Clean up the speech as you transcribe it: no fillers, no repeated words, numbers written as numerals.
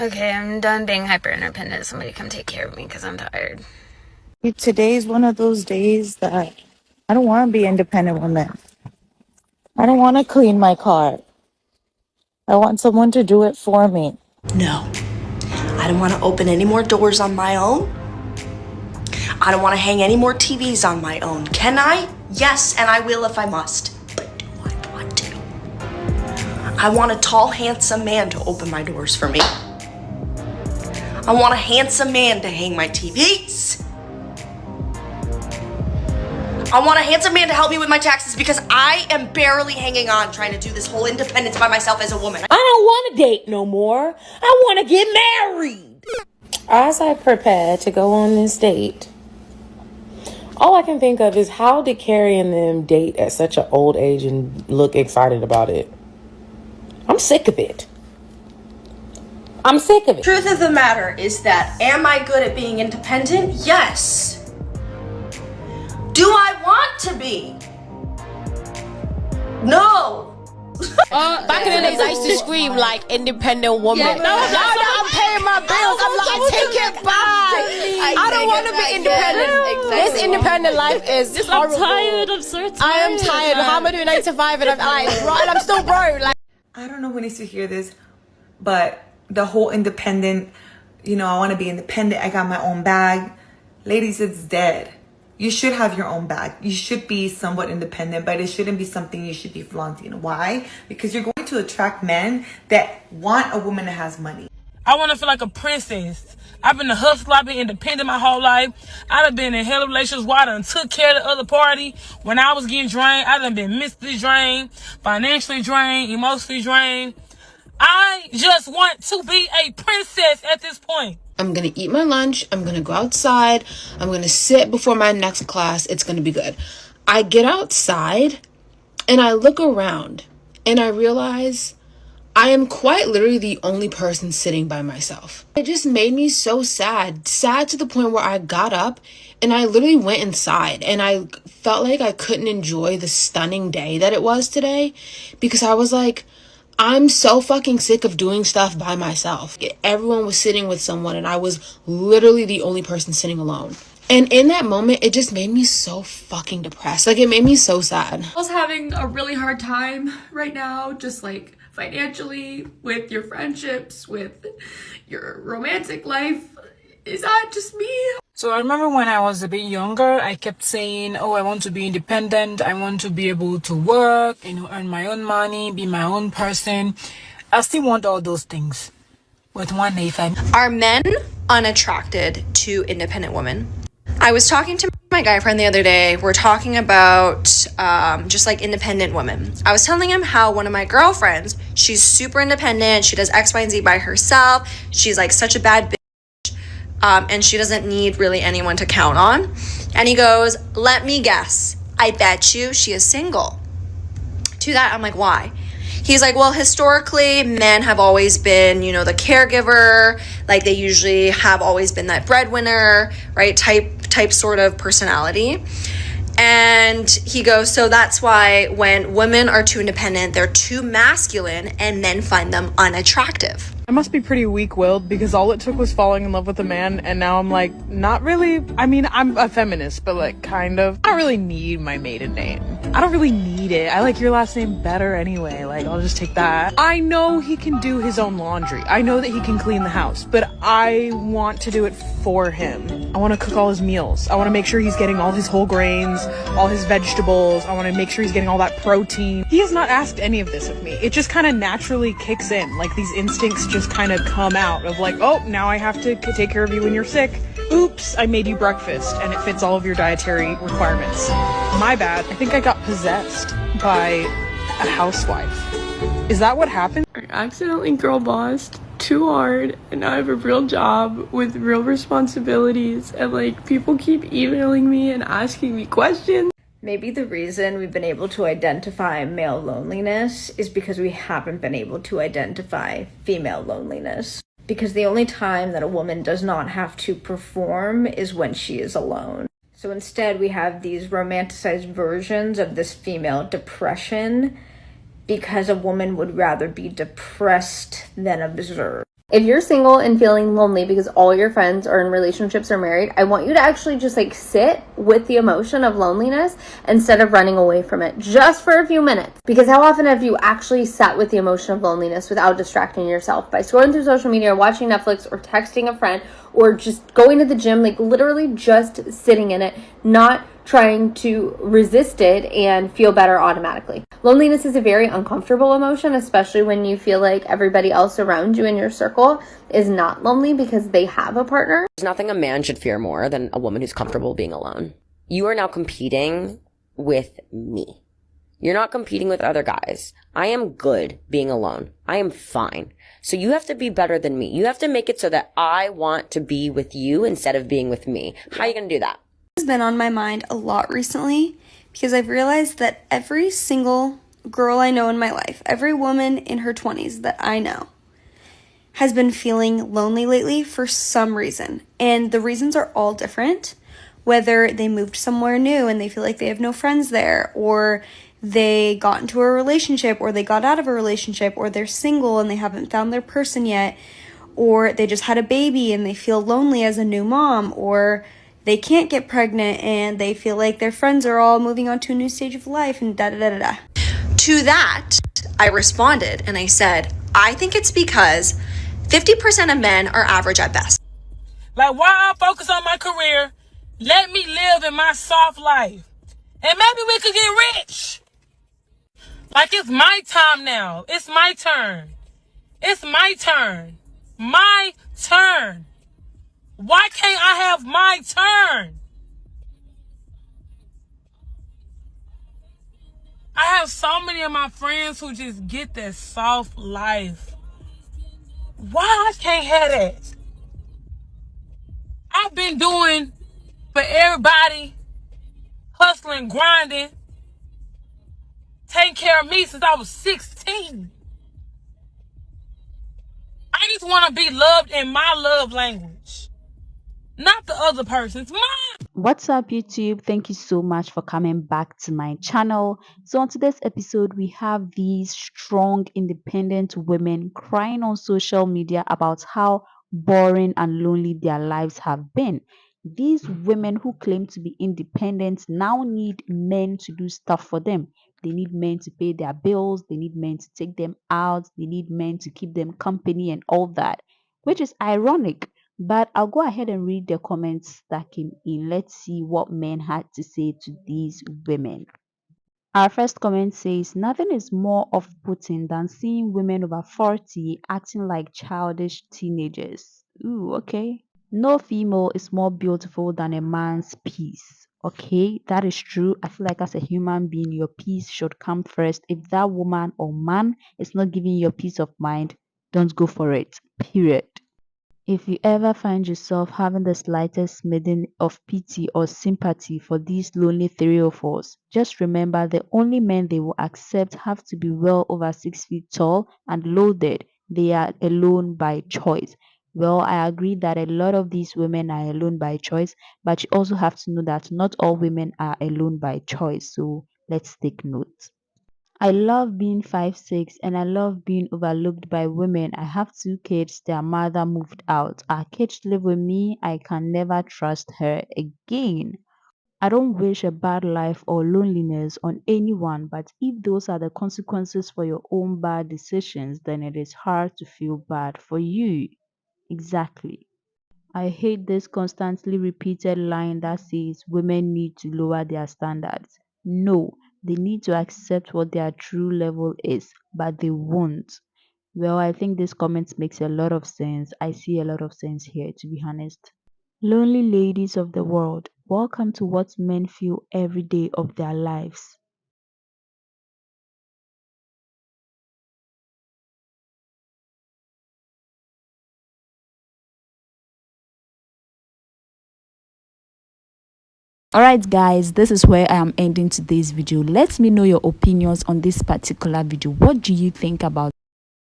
Okay, I'm done being hyper independent. Somebody come take care of me because I'm tired. Today's one of those days that I don't want to be independent woman. I don't want to clean my car. I want someone to do it for me. No, I don't want to open any more doors on my own. I don't want to hang any more TVs on my own. Can I? Yes, and I will if I must. But do I want to? I want a tall, handsome man to open my doors for me. I want a handsome man to hang my TVs. I want a handsome man to help me with my taxes because I am barely hanging on trying to do this whole independence by myself as a woman. I don't want to date no more. I want to get married. As I prepare to go on this date, all I can think of is how did Carrie and them date at such an old age and look excited about it? I'm sick of it. I'm sick of it. Truth of the matter is that, am I good at being independent? Yes. Do I want to be? No. Back in the days, I used to scream like independent woman. Yeah, no, I'm paying my bills. I'm like, take it back. I don't want to be independent. Exactly. This independent life is just horrible. I'm tired. I'm so tired. I am tired. How am I doing 9 to 5 and I'm still broke? Like, I don't know who needs to hear this, but the whole independent, I want to be independent. I got my own bag. Ladies, it's dead. You should have your own bag. You should be somewhat independent, but it shouldn't be something you should be flaunting. Why? Because you're going to attract men that want a woman that has money. I want to feel like a princess. I've been a hustler. I've been independent my whole life. I done been in hell of relationships where I done took care of the other party. When I was getting drained, I done been mentally drained, financially drained, emotionally drained. I just want to be a princess at this point. I'm going to eat my lunch. I'm going to go outside. I'm going to sit before my next class. It's going to be good. I get outside and I look around and I realize I am quite literally the only person sitting by myself. It just made me so sad. Sad to the point where I got up and I literally went inside and I felt like I couldn't enjoy the stunning day that it was today because I was like, I'm so fucking sick of doing stuff by myself. Everyone was sitting with someone and I was literally the only person sitting alone. And in that moment, it just made me so fucking depressed. Like, it made me so sad. I was having a really hard time right now, just like financially, with your friendships, with your romantic life. Is that just me? So I remember when I was a bit younger, I kept saying, I want to be independent. I want to be able to work, earn my own money, be my own person. I still want all those things. But one day, Are men unattracted to independent women? I was talking to my guy friend the other day. We're talking about just like independent women. I was telling him how one of my girlfriends, she's super independent. She does X, Y, and Z by herself. She's like such a bad bitch. And she doesn't need really anyone to count on. And he goes, let me guess. I bet you she is single. To that, I'm like, why? He's like, well, historically, men have always been, the caregiver. Like, they usually have always been that breadwinner, right? Type sort of personality. And he goes, so that's why when women are too independent, they're too masculine and men find them unattractive. I must be pretty weak-willed because all it took was falling in love with a man, and now I'm like, not really. I mean, I'm a feminist, but like, kind of. I don't really need my maiden name. I don't really need it. I like your last name better anyway. Like, I'll just take that. I know he can do his own laundry. I know that he can clean the house, but I want to do it for him. I want to cook all his meals. I want to make sure he's getting all his whole grains, all his vegetables. I want to make sure he's getting all that protein. He has not asked any of this of me. It just kind of naturally kicks in. Like, these instincts just kind of come out of like, oh, now I have to take care of you when you're sick. Oops, I made you breakfast and it fits all of your dietary requirements. My bad. I think I got possessed by a housewife. Is that what happened? I accidentally girl bossed too hard and now I have a real job with real responsibilities and like people keep emailing me and asking me questions. Maybe the reason we've been able to identify male loneliness is because we haven't been able to identify female loneliness. Because the only time that a woman does not have to perform is when she is alone. So instead we have these romanticized versions of this female depression because a woman would rather be depressed than observed. If you're single and feeling lonely because all your friends are in relationships or married, I want you to actually just like sit with the emotion of loneliness instead of running away from it just for a few minutes. Because how often have you actually sat with the emotion of loneliness without distracting yourself by scrolling through social media or watching Netflix or texting a friend or just going to the gym, like literally just sitting in it, not trying to resist it and feel better automatically. Loneliness is a very uncomfortable emotion, especially when you feel like everybody else around you in your circle is not lonely because they have a partner. There's nothing a man should fear more than a woman who's comfortable being alone. You are now competing with me. You're not competing with other guys. I am good being alone. I am fine. So you have to be better than me. You have to make it so that I want to be with you instead of being with me. How are you going to do that? Has been on my mind a lot recently because I've realized that every single girl I know in my life, every woman in her 20s that I know, has been feeling lonely lately for some reason. And the reasons are all different, whether they moved somewhere new and they feel like they have no friends there, or they got into a relationship, or they got out of a relationship, or they're single and they haven't found their person yet, or they just had a baby and they feel lonely as a new mom, or they can't get pregnant and they feel like their friends are all moving on to a new stage of life and da-da-da-da-da. To that, I responded and I said, I think it's because 50% of men are average at best. Like, why I focus on my career? Let me live in my soft life. And maybe we could get rich. Like, it's my time now. It's my turn. It's my turn. My turn. Why can't I have my turn? I have so many of my friends who just get that soft life. Why I can't have that? I've been doing for everybody, hustling, grinding, taking care of me since I was 16. I just want to be loved in my love language, not the other person's. Mine. What's up, YouTube? Thank you so much for coming back to my channel. So on today's episode, we have these strong, independent women crying on social media about how boring and lonely their lives have been. These women who claim to be independent now need men to do stuff for them. They need men to pay their bills. They need men to take them out. They need men to keep them company and all that, which is ironic. But I'll go ahead and read the comments that came in. Let's see what men had to say to these women. Our first comment says, nothing is more off-putting than seeing women over 40 acting like childish teenagers. Ooh, okay. No female is more beautiful than a man's peace. Okay, that is true. I feel like as a human being, your peace should come first. If that woman or man is not giving you peace of mind, don't go for it. Period. If you ever find yourself having the slightest smidgen of pity or sympathy for these lonely three of us, just remember the only men they will accept have to be well over 6 feet tall and loaded. They are alone by choice. Well, I agree that a lot of these women are alone by choice, but you also have to know that not all women are alone by choice. So let's take note. I love being 5'6" and I love being overlooked by women. I have 2 kids, their mother moved out. Our kids live with me. I can never trust her again. I don't wish a bad life or loneliness on anyone, but if those are the consequences for your own bad decisions, then it is hard to feel bad for you. Exactly. I hate this constantly repeated line that says women need to lower their standards. No, they need to accept what their true level is, but they won't. Well, I think this comment makes a lot of sense. I see a lot of sense here, to be honest. Lonely ladies of the world, welcome to what men feel every day of their lives. Alright guys, this is where I am ending today's video. Let me know your opinions on this particular video. What do you think about